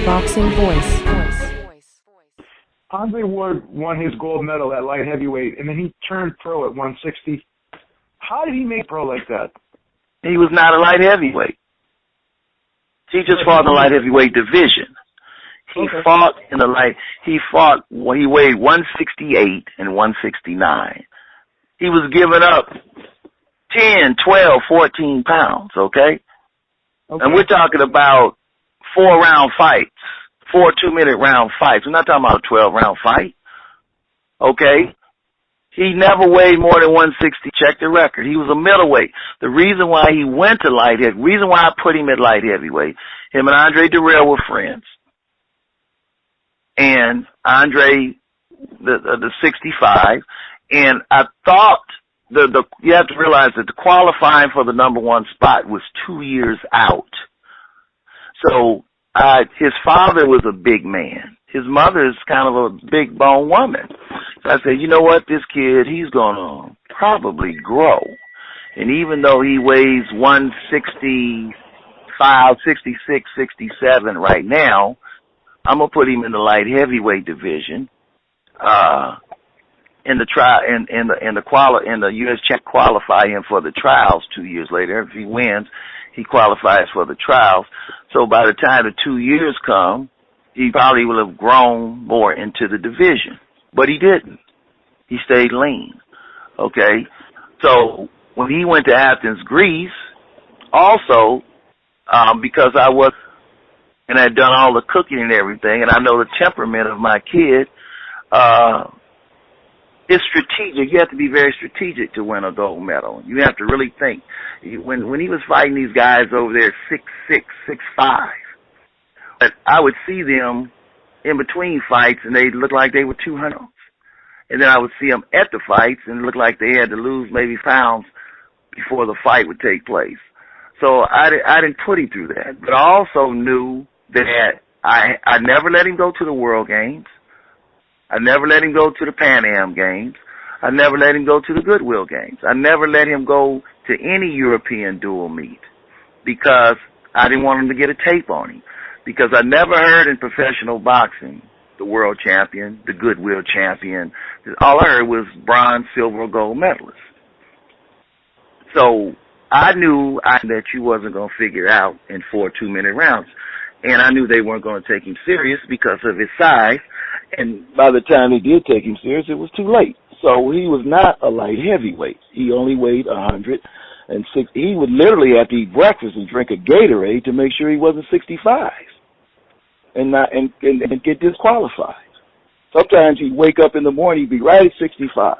boxing voice. Andre Ward won his gold medal at light heavyweight, and then he turned pro at 160. How did he make pro like that? He was not a light heavyweight. He just fought in the light heavyweight division. He weighed 168 and 169. He was giving up 10, 12, 14 pounds, okay? And we're talking about 4-round fights, 4 2-minute round fights. We're not talking about a 12-round fight, okay? He never weighed more than 160. Check the record. He was a middleweight. The reason why he went to light heavyweight, reason why I put him at light heavyweight, him and Andre Durrell were friends. And Andre, the 65, and I thought you have to realize that the qualifying for the number one spot was 2 years out. So his father was a big man. His mother is kind of a big bone woman. So I said, you know what, this kid, he's going to probably grow. And even though he weighs 165, 66, 67 right now, I'm going to put him in the light heavyweight division. In the U.S. champ qualify him for the trials 2 years later. If he wins, he qualifies for the trials. So by the time the 2 years come, he probably will have grown more into the division. But he didn't. He stayed lean. Okay? So when he went to Athens, Greece, also, because I was, and I had done all the cooking and everything, and I know the temperament of my kid, it's strategic. You have to be very strategic to win a gold medal. You have to really think. When he was fighting these guys over there, 6'6", 6'5", but I would see them in between fights, and they looked like they were 200. And then I would see them at the fights, and it looked like they had to lose maybe pounds before the fight would take place. So I didn't put him through that. But I also knew that I never let him go to the World Games. I never let him go to the Pan Am Games. I never let him go to the Goodwill Games. I never let him go to any European dual meet because I didn't want him to get a tape on him. Because I never heard in professional boxing the world champion, the Goodwill champion. All I heard was bronze, silver, or gold medalist. So I knew that you wasn't going to figure out in 4 2-minute rounds. And I knew they weren't going to take him serious because of his size. And by the time they did take him serious, it was too late. So he was not a light heavyweight. He only weighed 106. He would literally have to eat breakfast and drink a Gatorade to make sure he wasn't 65 and get disqualified. Sometimes he'd wake up in the morning, he'd be right at 65.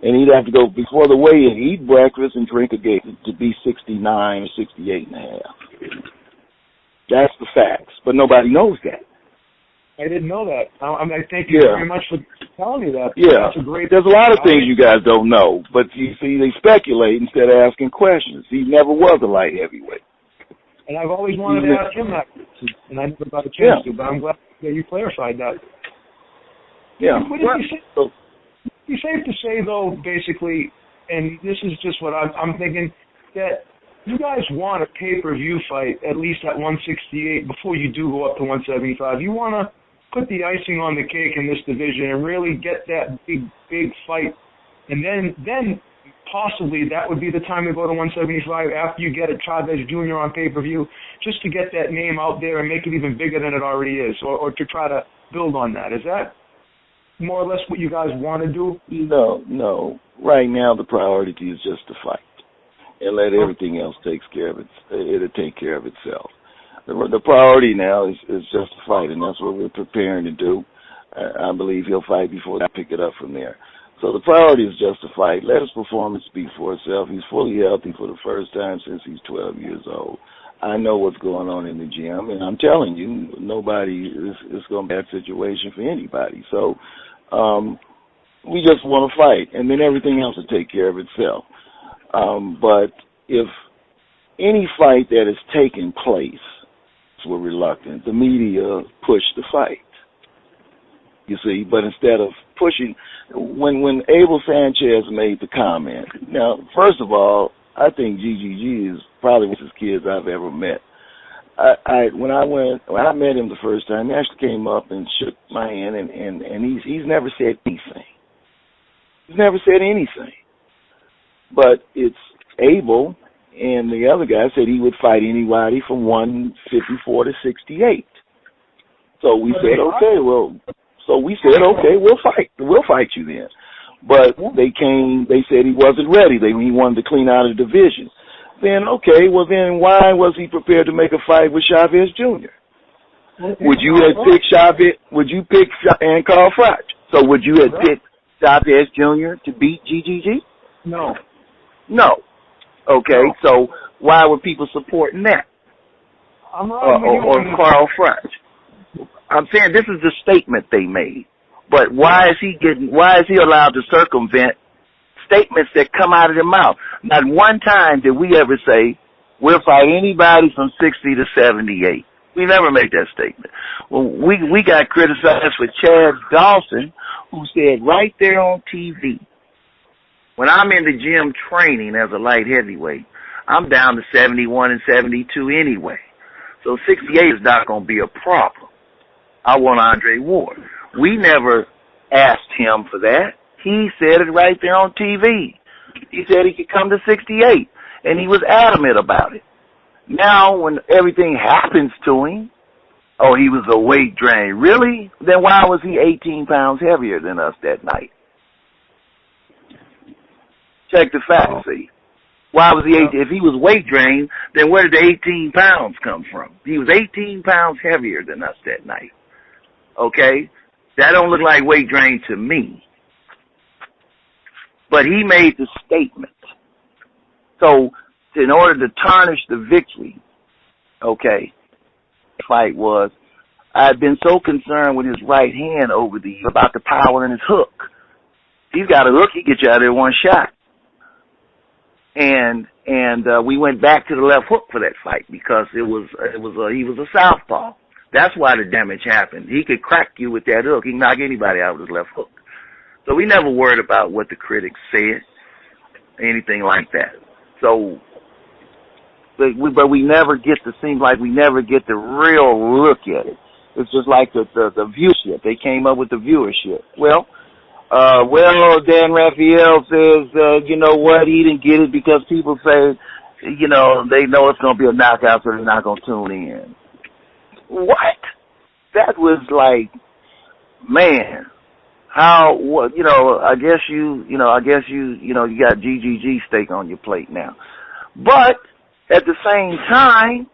And he'd have to go before the weigh-in, eat breakfast and drink a Gatorade to be 69 or 68 and a half. That's the facts, but nobody knows that. I didn't know that. I thank you very much for telling me that. Yeah, That's there's a lot of things you guys don't know, but you see, they speculate instead of asking questions. He never was a light heavyweight. And I've always wanted to ask him that, and I never got a chance to, but I'm glad that you clarified that. Yeah. Would it be safe to say, though, basically, and this is just what I'm thinking, that you guys want a pay-per-view fight at least at 168 before you do go up to 175. You want to put the icing on the cake in this division and really get that big fight, and then possibly that would be the time to go to 175 after you get a Chavez Jr. on pay-per-view, just to get that name out there and make it even bigger than it already is, or to try to build on that. Is that more or less what you guys want to do? No. Right now the priority is just to fight and let everything else take care of it. It'll take care of itself. The priority now is just to fight, and that's what we're preparing to do. I believe he'll fight before they pick it up from there. So the priority is just to fight. Let his performance speak for itself. He's fully healthy for the first time since he's 12 years old. I know what's going on in the gym, and I'm telling you, nobody is going to be in that situation for anybody. So we just want to fight, and then everything else will take care of itself. But if any fight that is taking place, we're reluctant. The media push the fight, you see. But instead of pushing, when Abel Sanchez made the comment, now, first of all, I think GGG is probably one of the kids I've ever met. when I met him the first time, he actually came up and shook my hand, and he's never said anything. He's never said anything. But it's Abel and the other guy said he would fight anybody from 154 to 68. So we said, okay, we'll fight you then. But they said he wasn't ready. He wanted to clean out a division. Then, okay, well then why was he prepared to make a fight with Chavez Jr.? Would you have picked Chavez, and Carl Froch? So would you have picked Chavez Jr. to beat GGG? No. Okay, so why were people supporting that? Or Carl Froch? I'm saying this is the statement they made. But why is he allowed to circumvent statements that come out of their mouth? Not one time did we ever say, we'll fight anybody from 60 to 78. We never made that statement. Well, we got criticized for Chad Dawson, who said right there on TV, when I'm in the gym training as a light heavyweight, I'm down to 71 and 72 anyway. So 68 is not going to be a problem. I want Andre Ward. We never asked him for that. He said it right there on TV. He said he could come to 68, and he was adamant about it. Now, when everything happens to him, he was a weight drain. Really? Then why was he 18 pounds heavier than us that night? Check the facts, see. Why was he 18? If he was weight drained, then where did the 18 pounds come from? He was 18 pounds heavier than us that night. Okay? That don't look like weight drain to me. But he made the statement. So, in order to tarnish the victory, okay, the fight was, I had been so concerned with his right hand over the years about the power in his hook. He's got a hook, he gets you out of there one shot. And we went back to the left hook for that fight because he was a southpaw. That's why the damage happened. He could crack you with that hook. He can knock anybody out with his left hook. So we never worried about what the critics said, anything like that. So, but we never get to seem like we never get the real look at it. It's just like the viewership. They came up with the viewership. Well, Dan Raphael says, you know what, he didn't get it because people say, you know, they know it's going to be a knockout, so they're not going to tune in. What? That was like, man, I guess you got GGG steak on your plate now. But at the same time,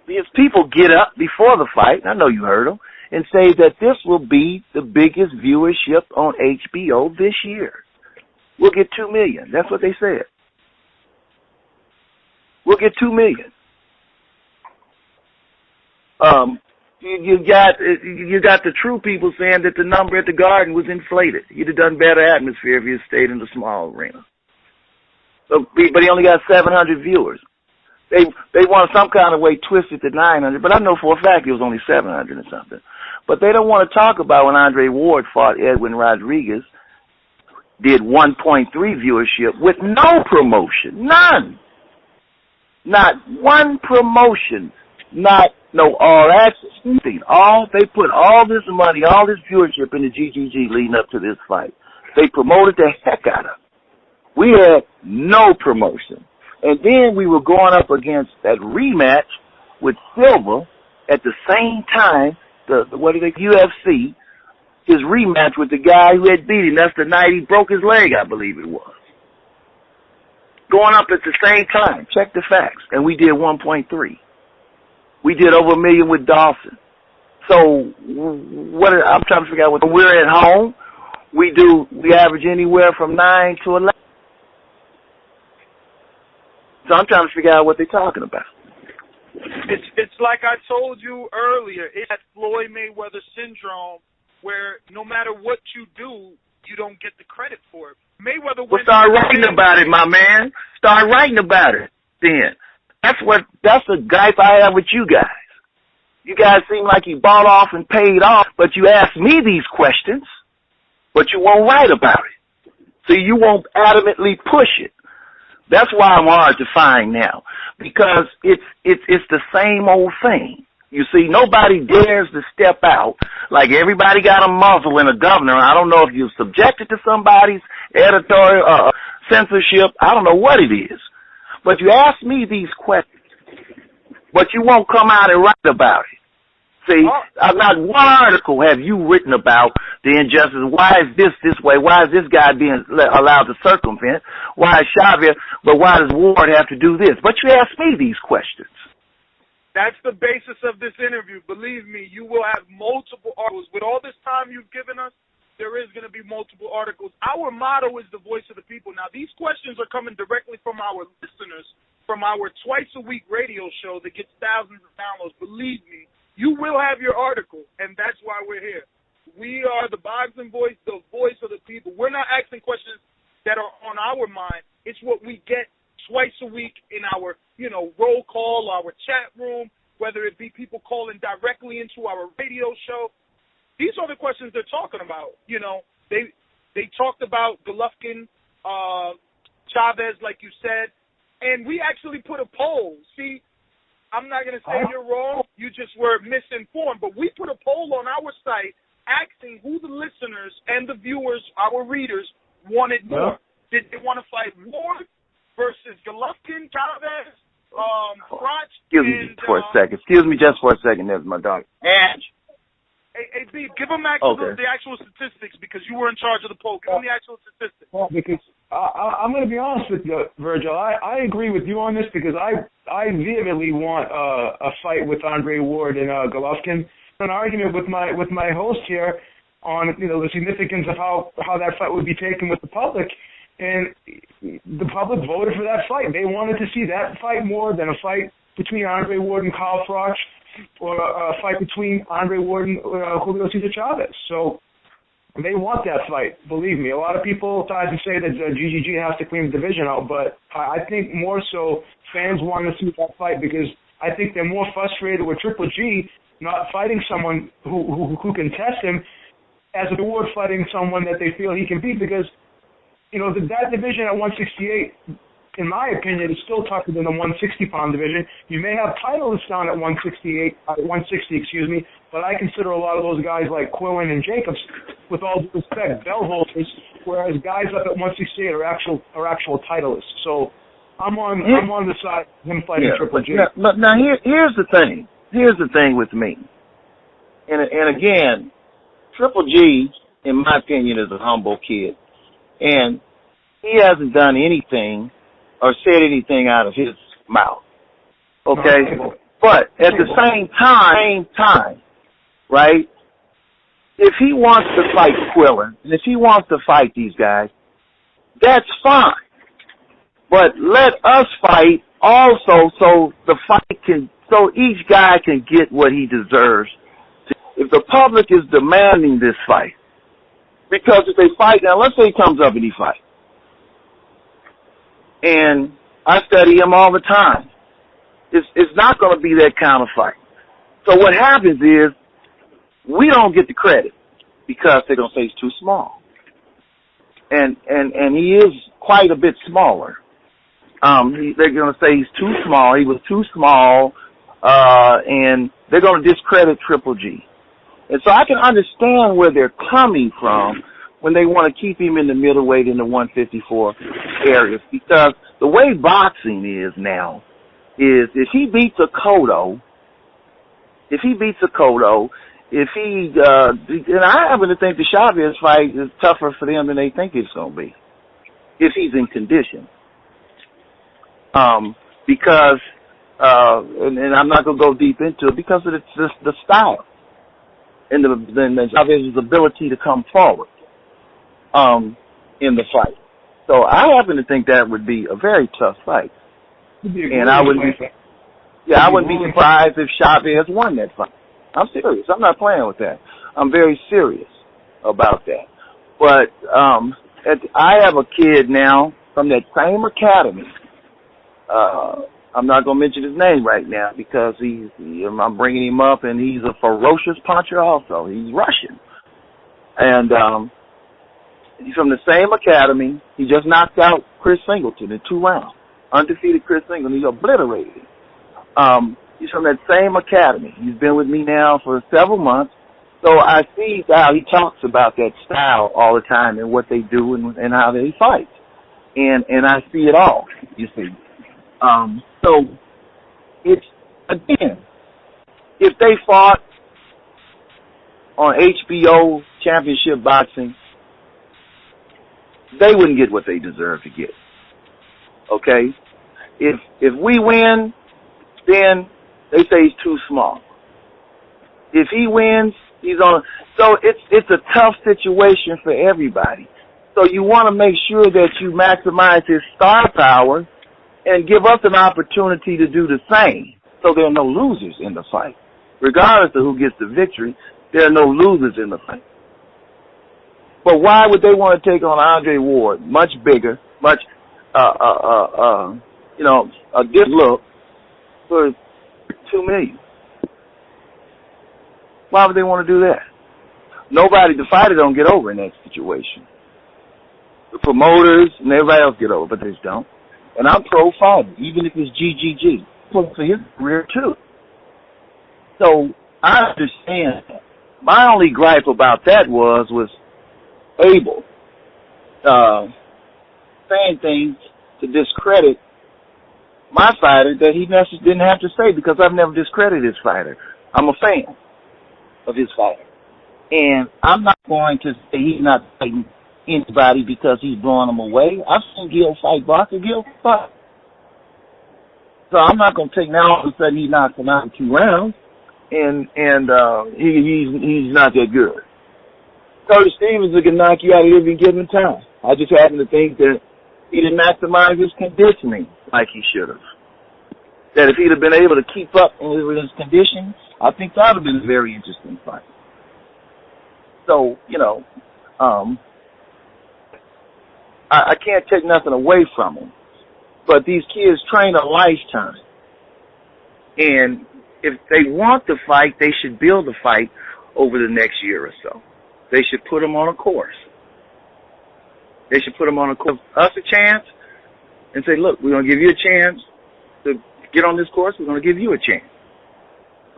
these people get up before the fight, I know you heard them, and say that this will be the biggest viewership on HBO this year. We'll get 2 million. That's what they said. We'll get 2 million. You got the true people saying that the number at the Garden was inflated. You'd have done better atmosphere if you stayed in the small arena. But he only got 700 viewers. They want some kind of way twisted to 900, but I know for a fact it was only 700 or something. But they don't want to talk about when Andre Ward fought Edwin Rodriguez, did 1.3 viewership with no promotion, none. Not one promotion, not no all access, nothing. They put all this money, all this viewership into GGG leading up to this fight. They promoted the heck out of it. We had no promotion. And then we were going up against that rematch with Silva at the same time, the UFC, his rematch with the guy who had beat him. That's the night he broke his leg, I believe it was. Going up at the same time. Check the facts. And we did 1.3. We did over 1 million with Dawson. So I'm trying to figure out when we're at home, we average anywhere from 9 to 11. So I'm trying to figure out what they're talking about. It's like I told you earlier. It's that Floyd Mayweather syndrome where no matter what you do, you don't get the credit for it. Mayweather. Well, start writing about it, my man. Start writing about it. Then that's the gripe I have with you guys. You guys seem like you bought off and paid off, but you ask me these questions, but you won't write about it. So you won't adamantly push it. That's why I'm hard to find now, because it's the same old thing. You see, nobody dares to step out. Like, everybody got a muzzle and a governor. I don't know if you're subjected to somebody's editorial censorship. I don't know what it is. But you ask me these questions, but you won't come out and write about it. See, not one article have you written about the injustice. Why is this way? Why is this guy being allowed to circumvent? Why is Chavez, but why does Ward have to do this? But you ask me these questions. That's the basis of this interview. Believe me, you will have multiple articles. With all this time you've given us, there is going to be multiple articles. Our motto is the voice of the people. Now, these questions are coming directly from our listeners, from our twice-a-week radio show that gets thousands of downloads. Believe me, you will have your article, and that's why we're here. We are the Boxing Voice, the voice of the people. We're not asking questions that are on our mind. It's what we get twice a week in our, roll call, our chat room, whether it be people calling directly into our radio show. These are the questions they're talking about. They talked about Golovkin, Chavez, like you said, and we actually put a poll. See, I'm not going to say you're wrong. You just were misinformed. But we put a poll on our site asking who the listeners and the viewers, our readers, wanted more. Did they want to fight Ward versus Golovkin, Chavez, Crotch? Excuse me just for a second. There's my dog. Ange. Hey, B, give them the actual statistics, because you were in charge of the poll. Give them the actual statistics. Well, because I'm going to be honest with you, Virgil. I agree with you on this, because I vehemently want a fight with Andre Ward and Golovkin. An argument with my host here on the significance of how that fight would be taken with the public, and the public voted for that fight. They wanted to see that fight more than a fight between Andre Ward and Carl Froch, or a fight between Andre Ward and Julio Cesar Chavez. So they want that fight, believe me. A lot of people try to say that GGG has to clean the division out, but I think more so fans want to see that fight, because I think they're more frustrated with Triple G not fighting someone who can test him, as a Ward fighting someone that they feel he can beat, because that division at 168, in my opinion, is still tougher than the 160-pound division. You may have titles down at 160, but I consider a lot of those guys like Quillen and Jacobs, with all due respect, bell holders, whereas guys up at 168 are actual titleists. So I'm on the side of him fighting Triple G. Now here's the thing. Here's the thing with me. And again, Triple G, in my opinion, is a humble kid. And he hasn't done anything or said anything out of his mouth. Okay? But at the same time, right, if he wants to fight Quillen, and if he wants to fight these guys, that's fine. But let us fight also, so each guy can get what he deserves. If the public is demanding this fight, because if they fight, now let's say he comes up and he fights, and I study him all the time, it's not going to be that kind of fight. So what happens is, we don't get the credit, because they're going to say he's too small. And he is quite a bit smaller. They're going to say he's too small. He was too small, and they're going to discredit Triple G. And so I can understand where they're coming from when they want to keep him in the middleweight in the 154 areas, because the way boxing is now is if he beats a Cotto, and I happen to think the Chavez fight is tougher for them than they think it's going to be, if he's in condition. Because, and I'm not going to go deep into it, because of the style and the Chavez's ability to come forward in the fight. So I happen to think that would be a very tough fight. And I wouldn't be surprised if Chavez won that fight. I'm serious. I'm not playing with that. I'm very serious about that. But I have a kid now from that same academy. I'm not going to mention his name right now, because I'm bringing him up, and he's a ferocious puncher also. He's Russian. And He's from the same academy. He just knocked out Chris Singleton in 2 rounds. Undefeated Chris Singleton. He obliterated him. He's from that same academy. He's been with me now for several months. So I see how he talks about that style all the time and what they do and how they fight. And I see it all, you see. So it's, again, if they fought on HBO Championship Boxing, they wouldn't get what they deserve to get. Okay? If we win, then they say he's too small. If he wins, he's on. So it's a tough situation for everybody. So you want to make sure that you maximize his star power and give us an opportunity to do the same. So there are no losers in the fight. Regardless of who gets the victory, there are no losers in the fight. But why would they want to take on Andre Ward, much bigger, much, a good look, for $2 million? Why would they want to do that? The fighter don't get over in that situation. The promoters and everybody else get over, but they don't. And I'm pro-fighter, even if it's GGG. For his career, too. So I understand that. My only gripe about that was Abel saying things to discredit my fighter that he didn't have to say, because I've never discredited his fighter. I'm a fan of his fighter. And I'm not going to say he's not fighting anybody because he's blowing them away. I've seen Gil fight Barker. Gil fight. So I'm not going to take now all of a sudden he knocks him out in 2 rounds and he's not that good. Curtis Stevens can knock you out at every given time. I just happen to think that he didn't maximize his conditioning like he should have. That if he'd have been able to keep up with his condition, I think that would have been a very interesting fight. So, I can't take nothing away from him. But these kids train a lifetime. And if they want to fight, they should build a fight over the next year or so. They should put them on a course. They should put them on a course. Us a chance and say, look, we're going to give you a chance to get on this course. We're going to give you a chance.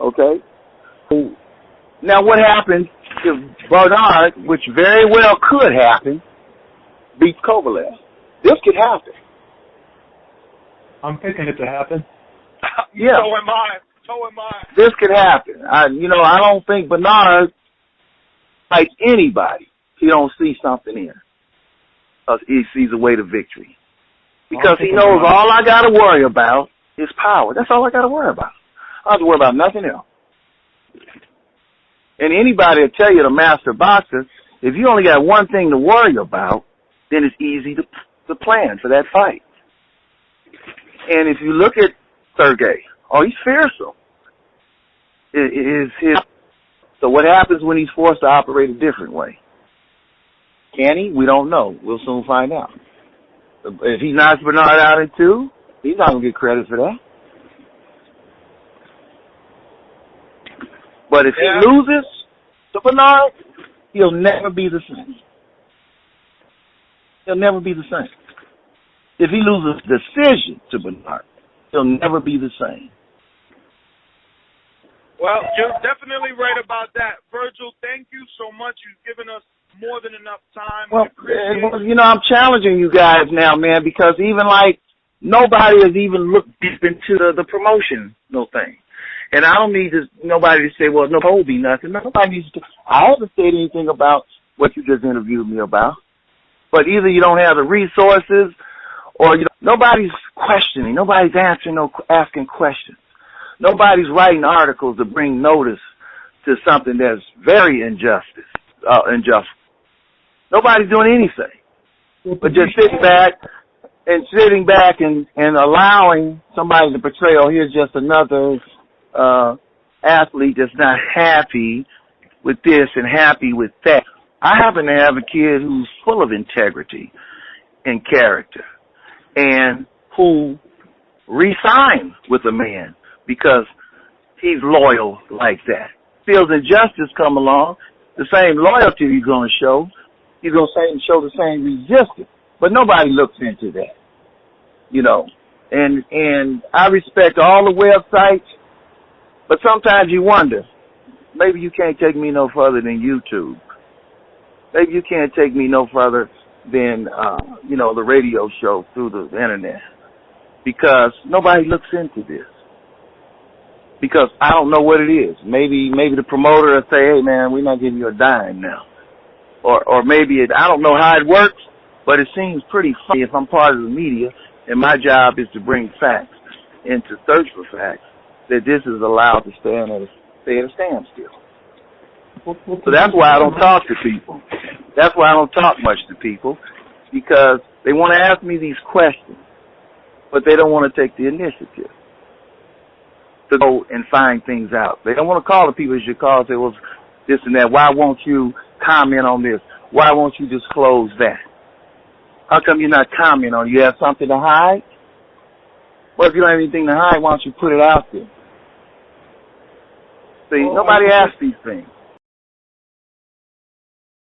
Okay? Now what happens if Bernard, which very well could happen, beats Kovalev? This could happen. I'm picking it to happen. Yeah. So am I. This could happen. I don't think Bernard fights anybody. He don't see something in. He sees a way to victory. Because he knows all I got to worry about is power. That's all I got to worry about. I don't have to worry about nothing else. And anybody will tell you, the master boxer, if you only got one thing to worry about, then it's easy to plan for that fight. And if you look at Sergey, he's fearsome. So what happens when he's forced to operate a different way? Can he? We don't know. We'll soon find out. If he knocks Bernard out in 2, he's not going to get credit for that. But if he loses to Bernard, he'll never be the same. He'll never be the same. If he loses decision to Bernard, he'll never be the same. Well, you're definitely right about that. Virgil, thank you so much. You've given us more than enough time. Well, I'm challenging you guys now, man, because even nobody has even looked deep into the promotional thing. And I don't need nobody to say, well, no Kobe, nothing. Nobody needs to. I haven't said anything about what you just interviewed me about. But either you don't have the resources or nobody's questioning. Nobody's asking questions. Nobody's writing articles to bring notice to something that's very unjust. Nobody's doing anything. But just sitting back and allowing somebody to portray, here's just another athlete that's not happy with this and happy with that. I happen to have a kid who's full of integrity and character and who re-signed with a man because he's loyal like that. Feels injustice come along, the same loyalty he's going to show he's going to show the same resistance. But nobody looks into that, you know. And I respect all the websites, but sometimes you wonder, maybe you can't take me no further than YouTube. Maybe you can't take me no further than, you know, the radio show through the internet, because nobody looks into this. Because I don't know what it is. Maybe the promoter will say, hey, man, we're not giving you a dime now. Or maybe I don't know how it works, but it seems pretty funny if I'm part of the media and my job is to bring facts and to search for facts, that this is allowed to stay at a standstill. So that's why I don't talk to people. That's why I don't talk much to people, because they want to ask me these questions, but they don't want to take the initiative to go and find things out. They don't want to call the people you should call and say, well, this and that. Why won't you comment on this? Why won't you disclose that? How come you're not commenting on it? You have something to hide? Well, if you don't have anything to hide, why don't you put it out there? See, nobody asks these things.